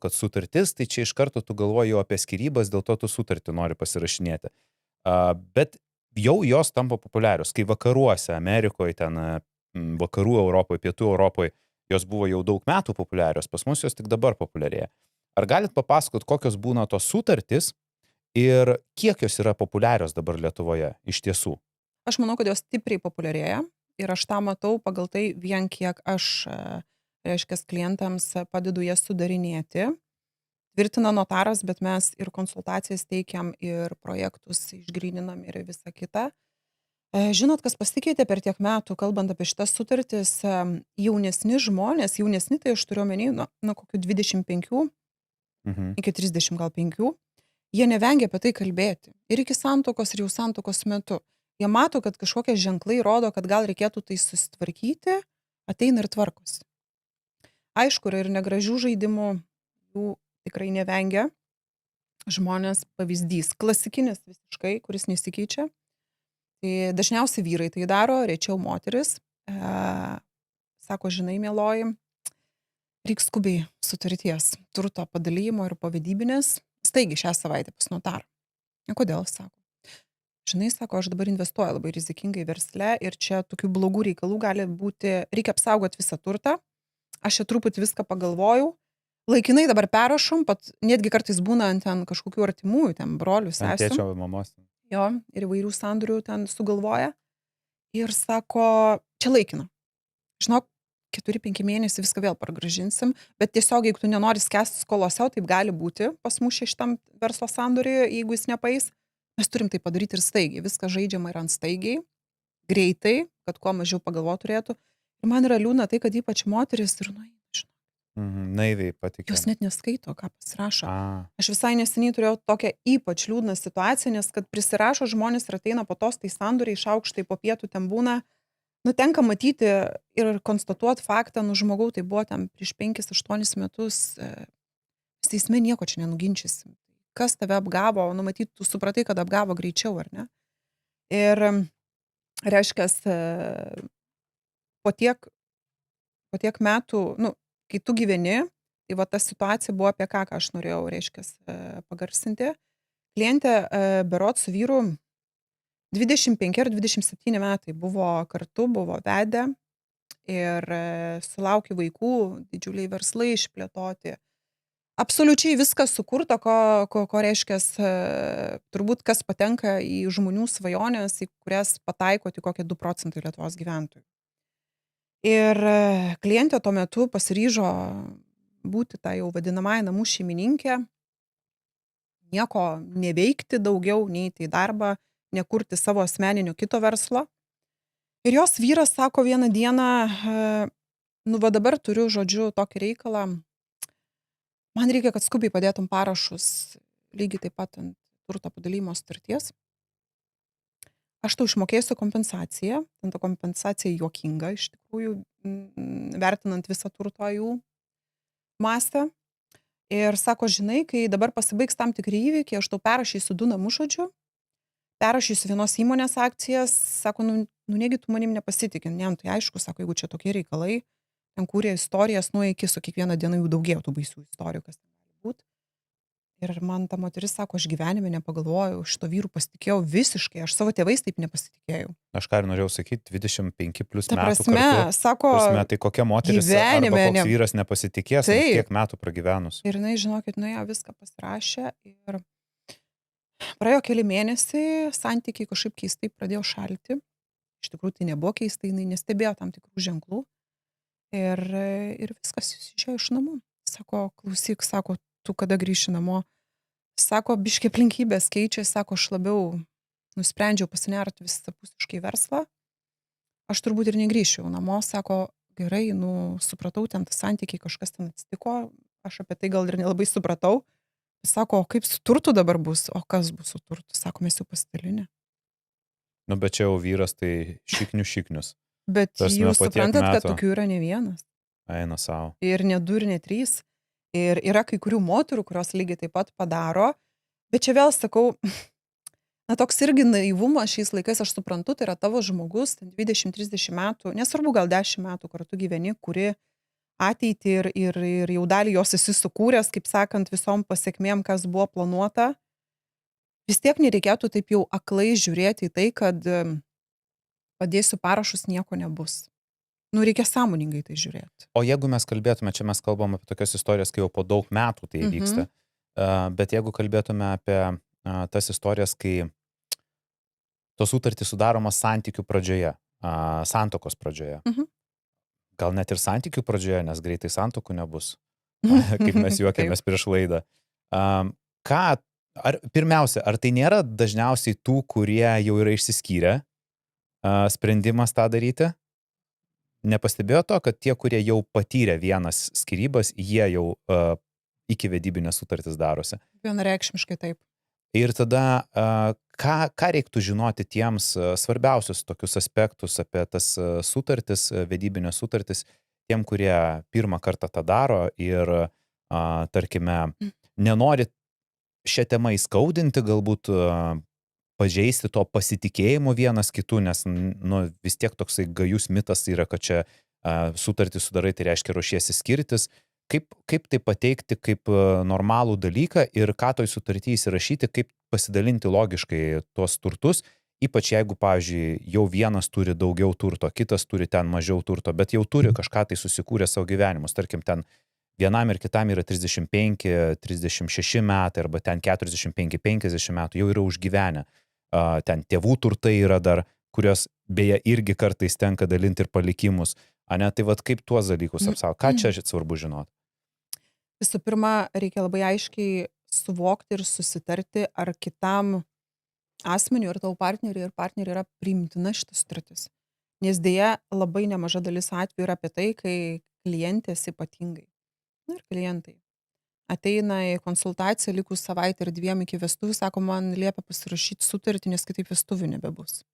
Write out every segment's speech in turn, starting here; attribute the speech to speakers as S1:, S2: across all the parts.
S1: kad sutartis, tai čia iš karto tu galvoji jau apie skyrybas, dėl to tu sutartį nori pasirašinėti. Bet jau jos tampa populiarios, kai vakaruose, Amerikoje, ten vakarų Europoje, pietų Europoje, jos buvo jau daug metų populiarios, pas mus jos tik dabar populiarėja. Ar galit papasakot, kokios būna tos sutartys ir kiek jos yra populiarios dabar Lietuvoje iš tiesų?
S2: Aš manau, kad jos stipriai populiarėja ir aš tą matau pagal tai vien kiek aš, reiškia, klientams padedu jas sudarinėti. Tvirtina notaras, bet mes ir konsultacijas teikiam, ir projektus išgryninam ir visą kitą. Žinot, kas pasikeitė per tiek metų, kalbant apie šitas sutartis, jaunesni žmonės, jaunesni tai aš turiu omeny nuo kokių 25 iki 30 gal 5, jie nevengia apie tai kalbėti. Ir iki santuokos, ir jau santuokos metu. Jie mato, kad kažkokie ženklai rodo, kad gal reikėtų tai susitvarkyti, ateina ir tvarkosi. Aišku, yra ir negražių žaidimų, jų tikrai nevengia. Žmonės pavyzdys, klasikinis visiškai, kuris nesikeičia. Tai dažniausiai vyrai tai daro, rečiau moteris. Sako, žinai, mieloji, reiks skubiai sutarties, turto padalymo ir povedybinės, staigi šią savaitę pas notarą. Kodėl, sako. Žinai, sako, aš dabar investuoju labai rizikingai versle ir čia tokių blogų reikalų gali būti, reikia apsaugoti visą turtą. Aš čia truputį viską pagalvojau. Laikinai dabar perrašom, netgi kartais būna ant ten kažkokių artimųjų, ten brolių,
S1: Ant
S2: sesių.
S1: tėčio mamos.
S2: Jo, ir įvairių sandorių ten sugalvoja. Ir sako, čia laikina. Žinok, 4-5 mėnesiai viską vėl pargrąžinsim, bet tiesiog, jeigu tu nenori skęsti skolose, taip gali būti pas mus šitam verslo sandoriui, jeigu jis nepaeis, mes turim tai padaryti ir staigiai. Viskas žaidžiama yra ant staigiai, greitai, kad kuo mažiau pagalvoti turėtų. Ir man yra liūdna tai, kad ypač moteris ir
S1: Naiviai patikė.
S2: jos net neskaito, ką pasirašo. Aš visai neseniai turėjau tokią ypač liūdną situaciją, nes kad prisirašo žmonės ir ateina po tos, tai sandoriai šaukštai po pietų ten būna. Tenka matyti ir konstatuoti faktą, žmogau, tai buvo ten prieš 5-8 metus, teisme nieko čia nenuginčysim. Kas tave apgavo, matyt, tu supratai, kad apgavo greičiau, ar ne? Ir, reiškia, po tiek metų, kai tu gyveni, tai va ta situacija buvo apie ką aš norėjau, reiškia, pagarsinti. Klientė berods su vyru 25 ar 27 metai buvo kartu, buvo vedę ir sulaukė vaikų, didžiuliai verslai išplėtoti. Absoliučiai viskas sukurta, ko reiškia, turbūt kas patenka į žmonių svajonės, į kurias pataiko tik kokie 2% Lietuvos gyventojų. Ir klientė tuo metu pasiryžo būti tą jau vadinamąją namų šeimininkė, nieko neveikti daugiau, neiti į darbą, nekurti savo asmeninio kito verslo. Ir jos vyras sako vieną dieną, va dabar turiu, žodžiu, tokį reikalą, man reikia, kad skubiai padėtum parašus lygiai taip pat ant turto padalymo sutarties. Aš tau išmokėsiu kompensaciją, ten ta kompensacija juokinga iš tikrųjų, vertinant visą turto jų mastą. Ir sako, žinai, kai dabar pasibaigs tam tikri įvykiai, aš tau perrašysiu 2 namus, žodžiu, perrašysiu vienos įmonės akcijas, sako, negi tu manim nepasitikin, tai aišku, sako, jeigu čia tokie reikalai, ten kūrė istorijas, iki su kiekvieną dieną jų daugėjo tų baisių istorijų, kas ten gali būti. Ir man ta moteris sako, aš gyvenime nepagalvojau, šito vyrų pasitikėjau visiškai, aš savo tėvais taip nepasitikėjau.
S1: Aš ką ir norėjau sakyti, 25 plus
S2: Ta
S1: metų
S2: prasme,
S1: kartu.
S2: sako,
S1: Tai kokia moteris arba koks vyras nepasitikės, kiek metų pragyvenus.
S2: Ir žinokit, nuėjo viską pasirašė ir praėjo keli mėnesiai, santykiai kažkaip keistai pradėjo šalti. Iš tikrųjų, tai nebuvo keistai, jinai nestebėjo tam tikrų ženklų. Ir viskas išėjo iš namų. Sako, klausyk, sako, tu kada grįši namo? Sako, biškai aplinkybės keičia, sako, aš labiau nusprendžiau pasinerti visapusiškai verslą. Aš turbūt ir negrįšiu namo, sako, gerai, supratau, ten tas santykiai kažkas ten atsitiko, aš apie tai gal ir nelabai supratau. Sako, o kaip su turtu dabar bus? O kas bus su turtu? Sako, mes jau pasidalinę.
S1: Bet čia jau vyras tai šiknius.
S2: Bet jūs suprantat, kad tokių yra ne vienas.
S1: Eina savo.
S2: Ir ne 2, ir ne 3. Ir yra kai kurių moterų, kurios lygiai taip pat padaro. Bet čia vėl sakau, toks irgi naivumas šiais laikais, aš suprantu, tai yra tavo žmogus, 20-30 metų, nesvarbu gal 10 metų kartu gyveni, kuri ateitį ir jau dalį jos esi sukūręs, kaip sakant, visom pasiekmėm, kas buvo planuota, vis tiek nereikėtų taip jau aklai žiūrėti į tai, kad padėsiu parašus, nieko nebus. Nu, reikia sąmoningai tai žiūrėti.
S1: O jeigu mes kalbėtume, čia mes kalbam apie tokias istorijas, kai jau po daug metų tai vyksta, bet jeigu kalbėtume apie tas istorijas, kai tos sutartys sudaromas santykių pradžioje, santokos pradžioje, gal net ir santykių pradžioje, nes greitai santokų nebus, kaip mes juokėmės prieš laidą. Pirmiausia, ar tai nėra dažniausiai tų, kurie jau yra išsiskyrę, sprendimas tą daryti? Nepastebėjo to, kad tie, kurie jau patyrė vienas skyrybas, jie jau iki vedybinės sutartis darosi?
S2: Vienareikšmiškai taip.
S1: Ir tada, ką reiktų žinoti tiems svarbiausius tokius aspektus apie tas sutartis, vedybinės sutartis, tiem, kurie pirmą kartą tą daro ir, tarkime, nenori šią temą įskaudinti, galbūt pažeisti to pasitikėjimo vienas kitų, nes vis tiek toksai gajus mitas yra, kad čia sutartį sudarai, tai reiškia ruošiesi skirtis. Kaip tai pateikti kaip normalų dalyką ir ką toj sutartį įsirašyti, kaip pasidalinti logiškai tuos turtus, ypač jeigu, pavyzdžiui, jau vienas turi daugiau turto, kitas turi ten mažiau turto, bet jau turi kažką tai susikūrę savo gyvenimus. Tarkim, ten vienam ir kitam yra 35, 36 metai arba ten 45, 50 metų, jau yra užgyvenę. Ten tėvų turtai yra dar, kurios beje irgi kartais tenka dalinti ir palikimus. Tai vat kaip tuos dalykus apsaugo? Ką čia svarbu žinoti?
S2: Visų pirma, reikia labai aiškiai suvokti ir susitarti, ar kitam asmeniu, ar tavo partneriui yra priimtina šitas sutartis. Nes dėja labai nemaža dalis atvejų yra apie tai, kai klientės ypatingai, ir klientai ateina į konsultaciją likus savaitę ir 2 iki vestuvių, sako, man liepia pasirašyti sutartį, nes kitaip vestuvių nebebus.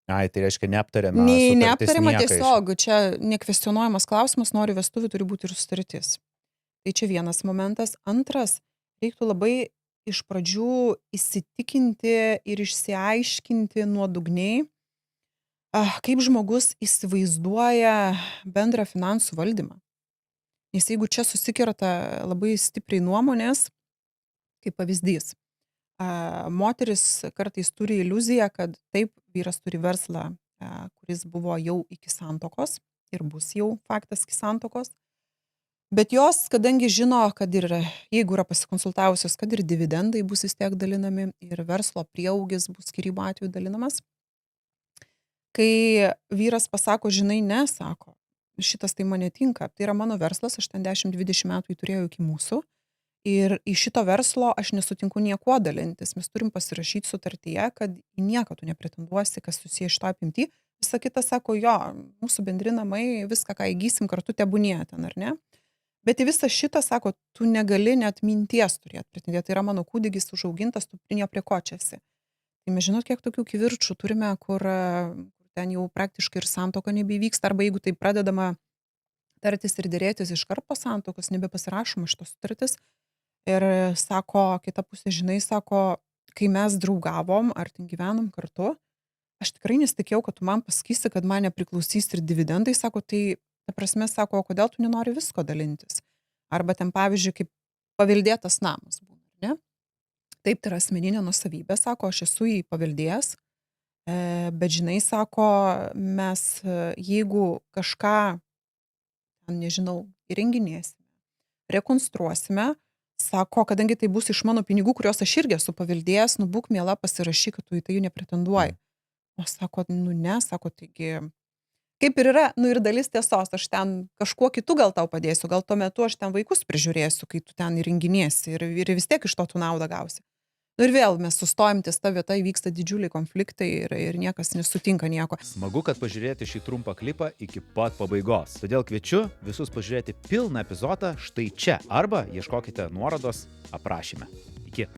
S1: Tai reiškia neaptariama
S2: Neaptariama tiesiog, čia nekvestionuojamas klausimas, nori vestuvių, turi būti ir sutartis. Tai čia vienas momentas. Antras, reiktų labai iš pradžių įsitikinti ir išsiaiškinti nuodugniai, kaip žmogus įsivaizduoja bendrą finansų valdymą. Nes jeigu čia susikerta labai stipriai nuomonės, kaip pavyzdys, moteris kartais turi iliuziją, kad taip, vyras turi verslą, kuris buvo jau iki santokos ir bus jau faktas iki santokos, bet jos, kadangi žino, kad ir jeigu yra pasikonsultavusios, kad ir dividendai bus vis tiek dalinami ir verslo prieaugis bus skyrybų atveju dalinamas, kai vyras pasako, žinai, ne, sako, šitas tai man netinka, tai yra mano verslas, aš ten 10-20 metų jį turėjau iki mūsų ir į šito verslo aš nesutinku niekuo dalintis, mes turim pasirašyti sutartyje, kad į nieką tu nepretenduosi, kas susiję šito apimti, visa kita sako, jo, mūsų bendri namai, viską, ką įgysim kartu tebūnie ten, ar ne? Bet į visą šitą, sako, tu negali net minties turėti pretendėti, tai yra mano kūdikis užaugintas, tu prie ko čia esi. Tai mes žinot, kiek tokių kivirčių turime, kur ten jau praktiškai ir santuoka nebevyksta, arba jeigu tai pradedama tartis ir dėrėtis iškart po santokos, nebepasirašoma šitos sutartis. Ir sako, kita pusė, žinai, sako, kai mes draugavom ar ten gyvenom kartu, aš tikrai nesitikėjau, kad tu man pasakysi, kad man nepriklausys ir dividendai, sako, tai ta prasme, sako, kodėl tu nenori visko dalintis. Arba ten, pavyzdžiui, kaip paveldėtas namas būna, ne? Taip, tai yra asmeninė nuosavybė, sako, aš esu jį paveldėjęs, bet žinai, sako, mes jeigu kažką, nežinau, įrenginėsime, rekonstruosime, sako, kadangi tai bus iš mano pinigų, kuriuos aš irgi esu paveldėjęs, būk miela pasirašyk, kad tu į tai jų nepretenduoji. O sako, ne, sako, taigi, kaip ir yra, ir dalis tiesos, aš ten kažkuo kitu gal tau padėsiu, gal tuo metu aš ten vaikus prižiūrėsiu, kai tu ten įrenginėsi ir vis tiek iš to tu naudą gausi. Ir vėl mes sustojam ties ta vieta, įvyksta didžiuliai konfliktai ir niekas nesutinka nieko.
S1: Smagu, kad pažiūrėti šį trumpą klipą iki pat pabaigos. Todėl kviečiu visus pažiūrėti pilną epizodą štai čia arba ieškokite nuorodos aprašyme. Iki.